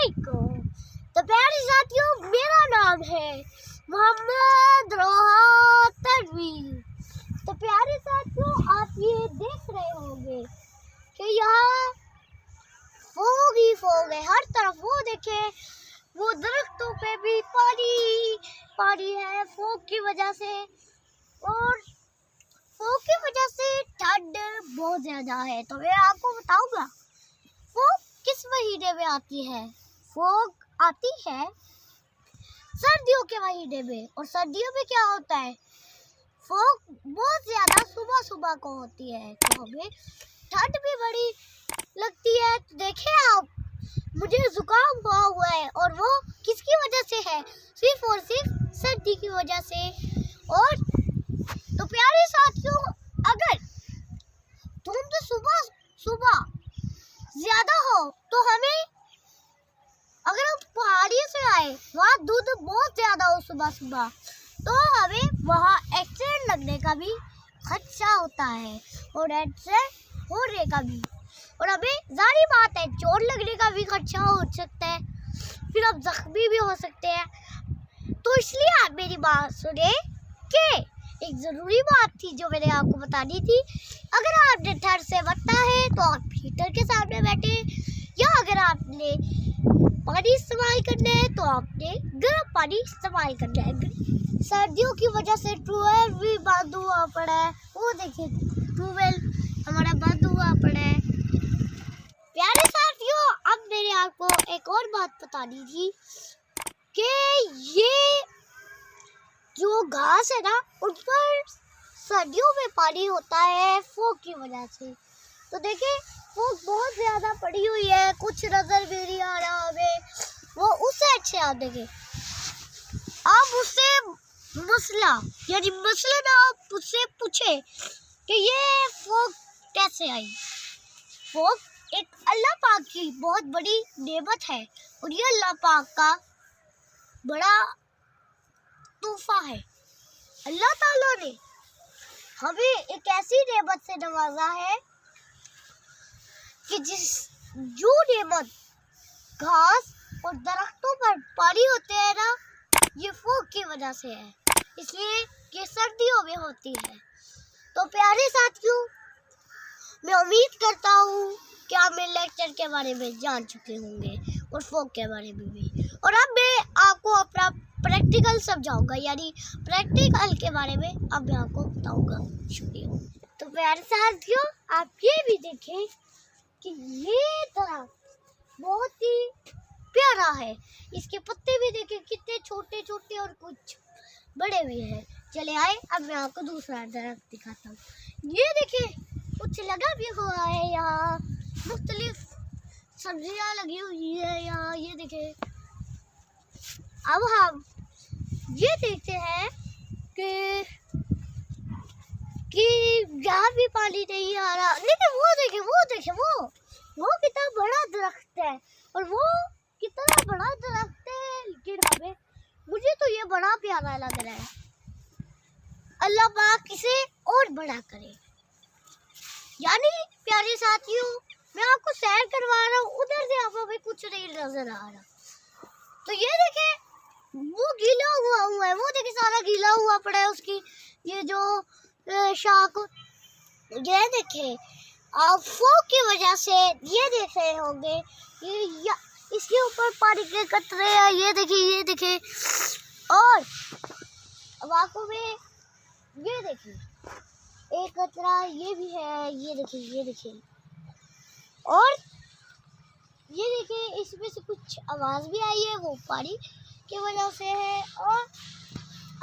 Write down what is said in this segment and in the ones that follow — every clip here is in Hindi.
वालेकुम। तो प्यारे साथियों, मेरा नाम है मोहम्मद रोहान तनवीर। तो प्यारे साथियों, आप ये देख रहे होंगे कि यहाँ फोग ही फोग है हर तरफ। वो देखे, वो दरख्तों पे भी पानी पानी है फोग की वजह से, और फोग की वजह से ठंड बहुत ज्यादा है। तो मैं आपको बताऊंगा फोग किस महीने में आती है। फोग आती है सर्दियों के महीने में, और सर्दियों में क्या होता है, फोग बहुत ज्यादा सुबह सुबह को होती है, तो हमें ठंड भी बड़ी लगती है। तो देखे आप, मुझे जुकाम हुआ है, और वो किसकी वजह से है, सिर्फ और सिर्फ सर्दी की वजह से। और तो प्यारे साथियों, अगर धुंध सुबह सुबह ज्यादा हो तो हमें, अगर हम पहाड़ी से आए वहाँ धुंध बहुत ज्यादा हो सुबह सुबह, तो हमें वहाँ एक्सीडेंट लगने का भी खदशा होता है, और एक्सीडेंट होने का भी, और हमें जारी बात है चोट लगने का भी खदशा हो सकता है, फिर हम जख्मी भी हो सकते हैं। तो इसलिए आप मेरी बात सुने कि एक ज़रूरी बात थी जो मैंने आपको बतानी थी। अगर आपने ठंड से बचना है तो आप हीटर के सामने बैठे, या अगर आपने पानी इस्तेमाल करना है तो आपने गर्म पानी इस्तेमाल करना है। सर्दियों की वजह से ट्यूबवेल भी बंद हुआ पड़ा है, वो देखिए ट्यूबवेल हमारा बंद हुआ पड़ा है। प्यारे साथियों, अब मैंने आपको एक और बात बतानी थी कि ये जो घास है ना, उन पर सर्दियों में पानी होता है फोग की वजह से। तो देखिए फोग बहुत ज्यादा पड़ी हुई है, कुछ नजर भी नहीं आ रहा हमें। वो उस साइड से आप देखें, आप उससे मसला यानी मसला ना आप उससे पूछे कि ये फोग कैसे आई। फोग एक अल्लाह पाक की बहुत बड़ी नेमत है, और ये अल्लाह पाक का बड़ा तोहफा है। अल्लाह ताला ने हमें एक ऐसी नेमत से नवाजा है कि जो नेमत घास और दरख्तों पर पानी होते हैं ना, ये फोग की वजह से है, इसलिए ये सर्दियों में होती है। तो प्यारे साथियों, मैं उम्मीद करता हूँ कि आप मेरे लेक्चर के बारे में जान चुके होंगे, और फोग के बारे में भी। और अब मैं आपको अपना प्रैक्टिकल समझाऊंगा, यानी प्रैक्टिकल के बारे में अब मैं आपको बताऊंगा। शुक्रिया। तो प्यारे साथियों, आप ये भी देखें कि ये दरख्त बहुत ही प्यारा है, इसके पत्ते भी देखें कितने छोटे छोटे और कुछ बड़े भी हैं। चले आए, अब मैं आपको दूसरा दरख्त दिखाता हूँ। ये देखें कुछ लगा भी हुआ है, यहाँ मुख्तलिफ सब्जियाँ लगी हुई है यहाँ, ये देखें। अब हम ये देखते हैं कि यहाँ भी पानी नहीं आ रहा, लेकिन वो देखे वो कितना बड़ा दरख्त है, और वो कितना बड़ा दरख्त है, लेकिन हमें, मुझे तो ये बड़ा प्यारा लग रहा है। अल्लाह पाक इसे और बड़ा करे। यानी प्यारे साथियों, मैं आपको सैर करवा रहा हूँ, उधर से आप हमें कुछ नहीं नजर आ रहा। तो ये देखे वो गीला हुआ है, वो देखे सारा गीला हुआ पड़ा है, उसकी ये जो शाख, ये देखे फोग की वजह से, ये देख रहे होंगे ये इसके ऊपर पानी के कतरे हैं, ये देखे। और वाकई में ये देखिए एक कतरा ये भी है, ये देखिए। और ये देखिए इसमें से कुछ आवाज़ भी आई है, वो पानी की वजह से है। और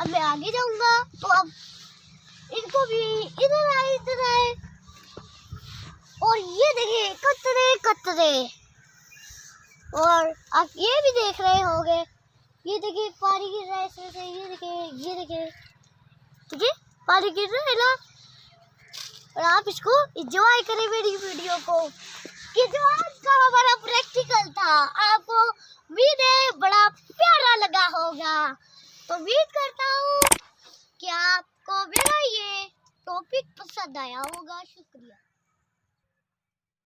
अब मैं आगे जाऊंगा, तो अब इनको भी इधर आए, और ये देखिए कतरे। और आप ये भी देख रहे होंगे, ये देखिए पानी गिर रहा है इसमें से, ये देखिए पानी गिर रहा है ना। और आप इसको एंजॉय करें मेरी वीडियो को, कि जो आज का हमारा प्रैक्टिकल था आपको उम्मीद बड़ा प्यारा लगा होगा। तो उम्मीद करता हूँ कि आपको मेरा ये टॉपिक पसंद आया होगा। शुक्रिया।